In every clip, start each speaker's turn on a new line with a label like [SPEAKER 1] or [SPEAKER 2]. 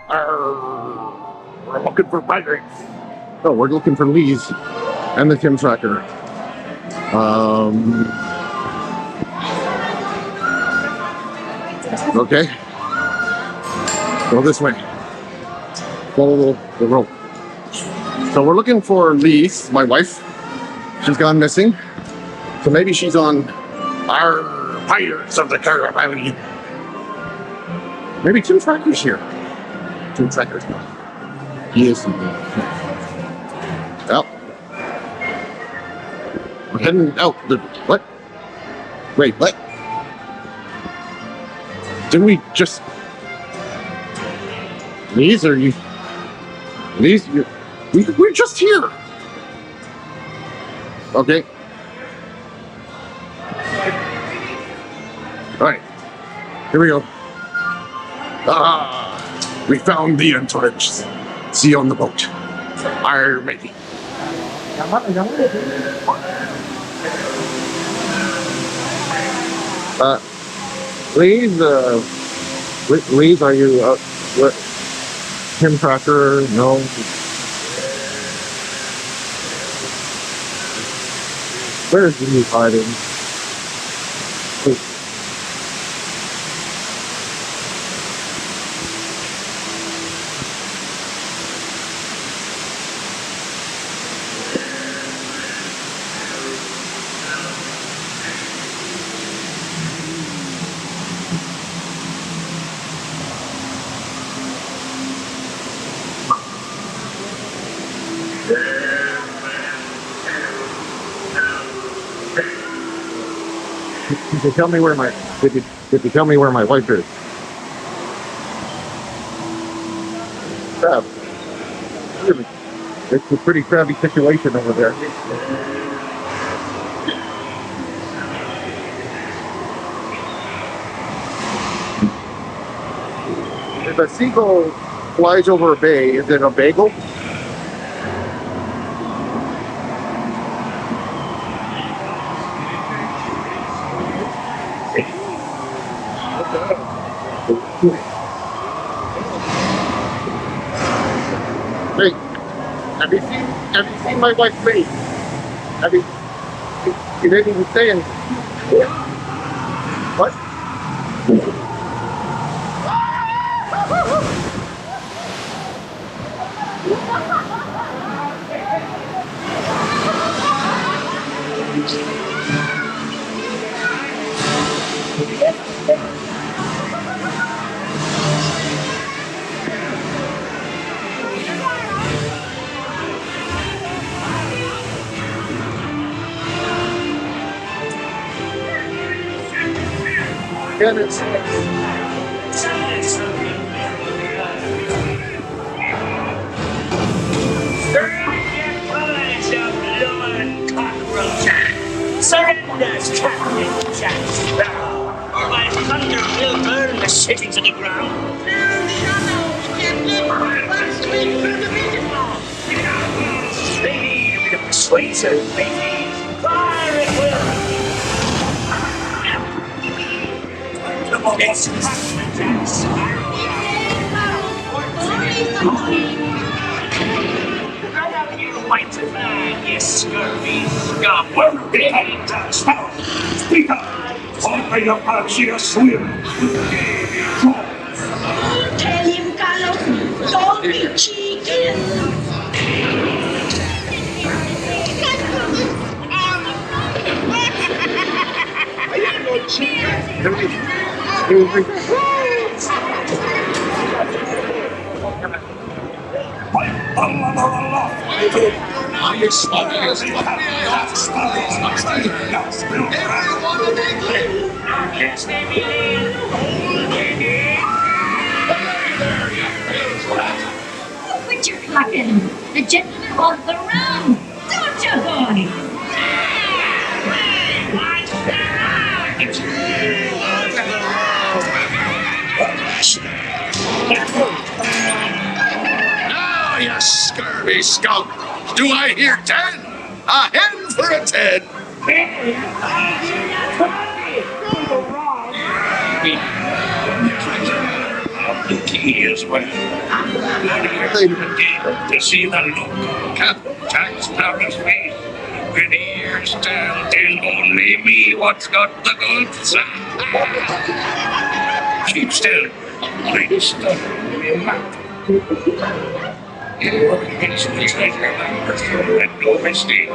[SPEAKER 1] We're looking for pirates. Oh, we're looking for Lee's and the Tim Tracker. Okay. Go this way. Follow the rope. So we're looking for Lee's, my wife. She's gone missing. So maybe she's on our Pirates of the Caribbean. Maybe Tim Tracker's here. Tim Tracker's not. He is. Well, we're heading out. What? Wait, what? Didn't we just... Lee's, are you... Lee's, we're just here. Okay. All right. Here we go. We found the entrance. See you on the boat. Our matey. Lee's, Lee's, are you, what? Tim Tracker? No. Where is Lee hiding? Did you tell me where my did you tell me where my wife is? Crab. Really, it's a pretty crabby situation over there. If a seagull flies over a bay, is it a bagel? Hey, have you seen my wife's face? You didn't even say anything. What? Goodness.
[SPEAKER 2] Surrenders, Captain Jack Sparrow, or my thunder will burn the city to the ground.
[SPEAKER 3] No shadows, Captain. Let's wait for the meeting.
[SPEAKER 2] Lady, with a persuasive lady, fire it will. It's Captain Jack Sparrow. Right out of your white flag, you scurvy scum.
[SPEAKER 4] Well, behind us, Peter, open up our cheer swim.
[SPEAKER 3] Tell him, Carlos, don't be cheeky.
[SPEAKER 5] Quit your clucking. The gentleman wants the rum. Don't you, boy?
[SPEAKER 4] Now, you scurvy skunk, do I hear 10? A hen for a 10. tea as well. To see the local capital tax tariff face with ears down till only me what's got the goods. Keep still. I stutter me mouth. And no mistake.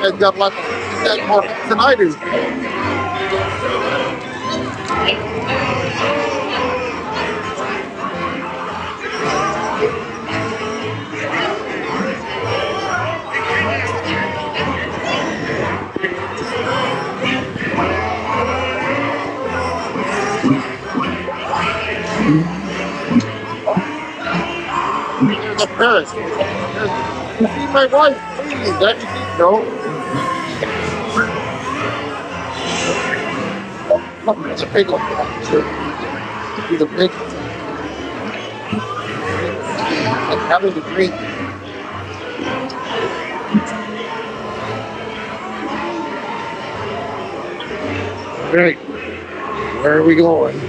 [SPEAKER 1] And got lots of that more than I do. There's a Paris. You see my wife? Please, that you see? No. Oh, there's a big one. He's a big. And having to drink. Right. Where are we going?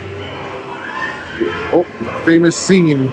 [SPEAKER 1] Oh, famous scene.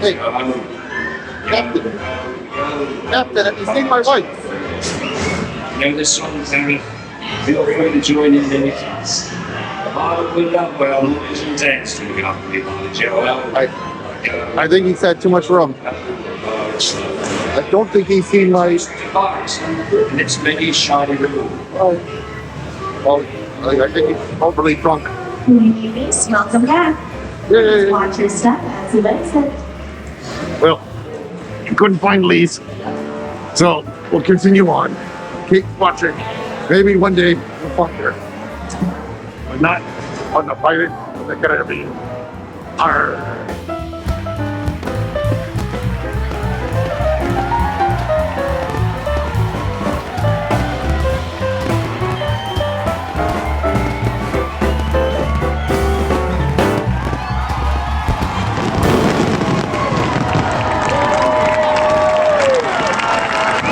[SPEAKER 1] Hey, Captain. Captain, have you seen my wife?
[SPEAKER 6] Know the songs and feel free to join in any class. We love well, boys and dance to the company, Joel.
[SPEAKER 1] I think he's had too much rum. I don't think he's seen my.
[SPEAKER 6] Box and its many shiny room.
[SPEAKER 1] Well, I think he's overly drunk.
[SPEAKER 5] Ladies, welcome back.
[SPEAKER 1] Yay.
[SPEAKER 5] Watch your step as you exit.
[SPEAKER 1] Well, you couldn't find Lee's, so we'll continue on. Keep watching. Maybe one day we'll find her. But not on the pirate of the Caribbean. Arr.